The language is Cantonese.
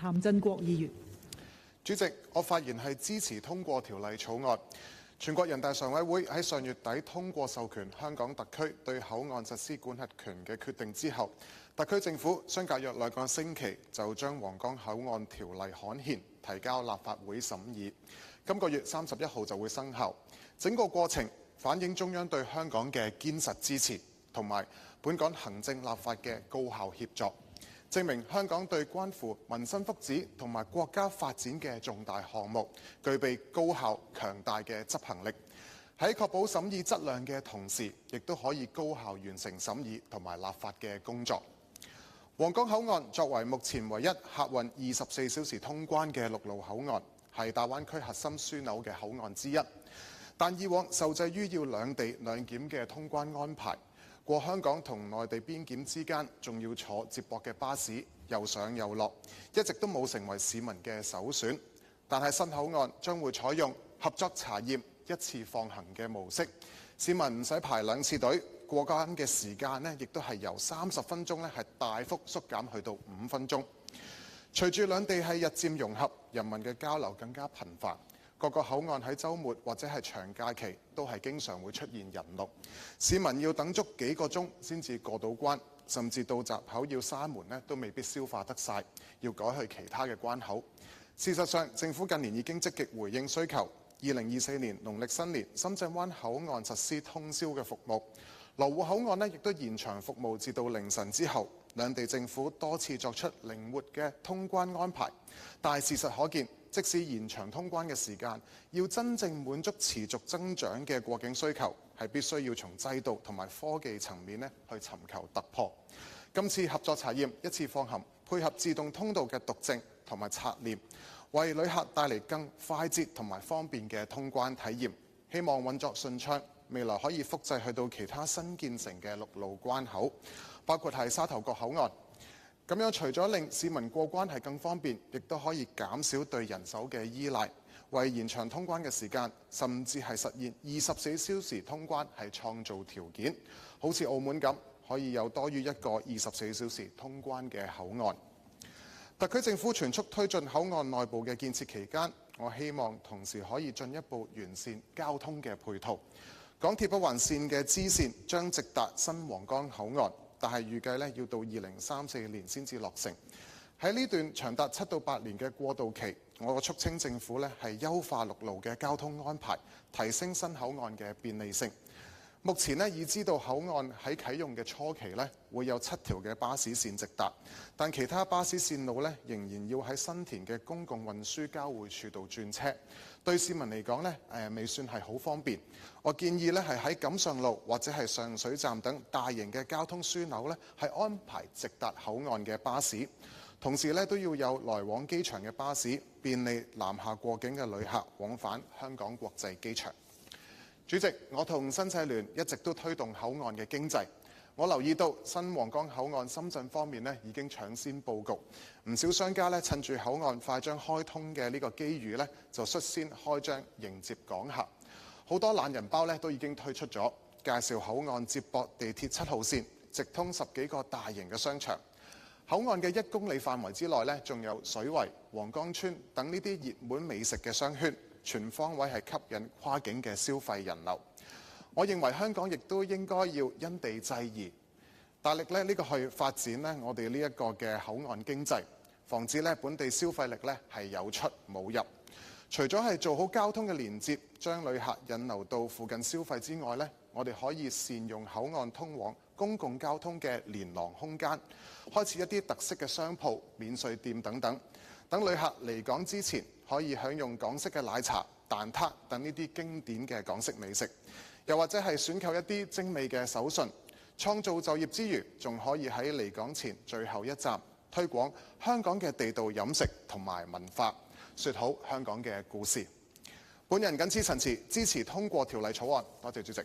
譚振國議員。主席，我發言係支持通過條例草案。全國人大常委會喺上月底通過授權香港特區對口岸實施管轄權嘅決定之後，特區政府相隔約2個星期就將皇崗口岸條例刊憲，提交立法會審議。今個月31號就會生效。整個過程反映中央對香港嘅堅實支持，同埋本港行政立法嘅高效協作，證明香港對關乎民生福祉同埋國家發展嘅重大項目，具備高效強大嘅執行力。喺確保審議質量嘅同時，亦都可以高效完成審議同埋立法嘅工作。皇崗口岸作為目前唯一客運24小時通關嘅陸路口岸，係大灣區核心樞紐嘅口岸之一。但以往受制於要兩地兩檢嘅通關安排，過香港同內地邊檢之間仲要坐接駁嘅巴士，又上又落，一直都冇成為市民嘅首選。但係新口岸將會採用合作查驗、一次放行嘅模式，市民唔使排2次隊，過關嘅時間呢亦都係由30分鐘係大幅縮減去到5分鐘。隨住兩地係日漸融合，人民嘅交流更加頻繁。各個口岸喺週末或者係長假期都係經常會出現人龍，市民要等足幾個鐘先至過到關，甚至到閘口要閂門呢都未必消化得晒，要改去其他嘅關口。事實上，政府近年已經積極回應需求。2024年農曆新年，深圳灣口岸實施通宵嘅服務，羅湖口岸呢亦都延長服務至到凌晨之後。兩地政府多次作出靈活嘅通關安排，但係事實可見，即使延長通關嘅時間，要真正滿足持續增長嘅過境需求，係必須要從制度同埋科技層面去尋求突破。今次合作查驗、一次放行，配合自動通道嘅讀證同埋刷臉，為旅客帶嚟更快捷同埋方便嘅通關體驗。希望運作順暢，未來可以複製去到其他新建成嘅陸路關口，包括係沙頭角口岸。咁樣除咗令市民過關係更方便，亦都可以減少對人手嘅依賴，為延長通關嘅時間，甚至係實現24小時通關係創造條件。好似澳門咁，可以有多於一個24小時通關嘅口岸。特區政府全速推進口岸內部嘅建設期間，我希望同時可以進一步完善交通嘅配套。港鐵北環線嘅支線將直達新皇崗口岸，但係預計要到2034年先至落成。喺呢段長達7到8年嘅過渡期，我促請政府係優化陸路嘅交通安排，提升新口岸嘅便利性。目前已知道口岸喺啟用嘅初期會有7條嘅巴士線直達，但其他巴士線路仍然要喺新田嘅公共運輸交匯處度轉車，對市民嚟講未算係好方便。我建議係喺錦上路或者係上水站等大型嘅交通樞紐係安排直達口岸嘅巴士，同時都要有來往機場嘅巴士，便利南下過境嘅旅客往返香港國際機場。主席，我同新世聯一直都推動口岸嘅經濟。我留意到新皇崗口岸深圳方面已經搶先佈局，唔少商家趁住口岸快將開通嘅呢個機遇就率先開張迎接港客。好多懶人包都已經推出咗，介紹口岸接駁地鐵7號線，直通10幾個大型嘅商場。口岸嘅1公里範圍之內仲有水圍、皇崗村等呢啲熱門美食嘅商圈，全方位係吸引跨境嘅消費人流。我認為香港亦都應該要因地制宜，大力去發展我哋呢一個嘅口岸經濟，防止本地消費力係有出冇入。除咗係做好交通嘅連接，將旅客引流到附近消費之外，我哋可以善用口岸通往公共交通嘅連廊空間，開設一啲特色嘅商鋪、免稅店等等，等旅客嚟港之前可以享用港式嘅奶茶、蛋撻等呢啲經典嘅港式美食，又或者係選購一啲精美嘅手信，創造就業之餘，仲可以喺離港前最後一站推廣香港嘅地道飲食同埋文化，說好香港嘅故事。本人謹此陳辭，支持通過條例草案。多謝主席。